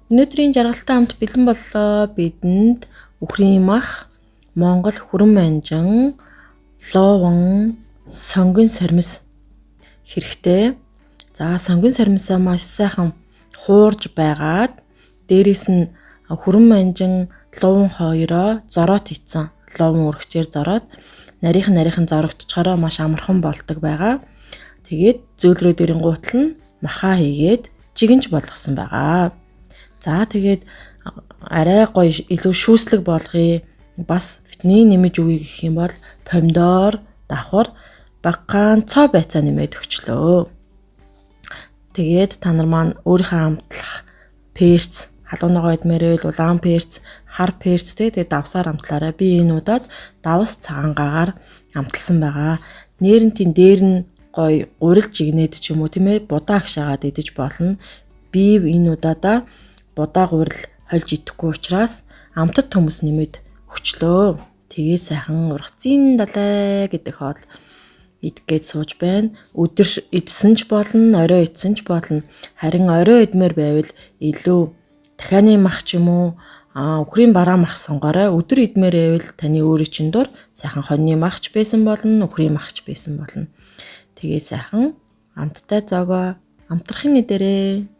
Өнөөдрийн жаргалтай хамт бэлэн боллоо. Бидэнд үхрийн мах, Монгол хүрэн манжин, ловон, сонгон сармис хэрэгтэй. За сонгон сармисаа маш сайхан хуурж байгаад дээрэс нь хүрэн манжин, ловон хоёроо зороот хийцэн. Ловон өргөчээр зороот нарийнхан зорогдчихороо маш амархан болдог байгаа. Тэгээд зөөлрөө дээрийн гутал нь махаа хийгээд жигэнж болгосон байгаа. За тэгээд арай гоё илүү шүүслэг болгоё. Бас витамин нэмэж өгье гэх юм бол помидор, давхар, багахан цоо байцаа нэмээд өгчлөө. Тэгээд та нар маань өөрийнхөө амтлах перц, халуунагаа идмээрэл улаан перц, хар перц тэгээд давсаар амтлаарай. Би энэ удаад давс цагаангаагаар амталсан байгаа. Нээрнтийн дээр нь гоё гурил жигнээд ч юм уу тийм ээ будаа агшаагаад идэж болно. Би энэ удаадаа будаа гурил хольж идэхгүй учраас амтд хүмүүс нэмээд өгчлөө. Тэгээ сайхан ургацын далай гэдэг хоол идгээд сууж байна. Өдөр идсэн ч болно, орой идсэн ч болно. Харин орой идмээр байвал илүү дахианы мах ч юм уу үхрийн бараа мах сонгоорой. Өдөр идмээр байвал таны өөрийн чин дур сайхан хоньны махч байсан болно, үхрийн махч байсан болно. Тэгээ сайхан амттай зоогоо амтрахын нэрээр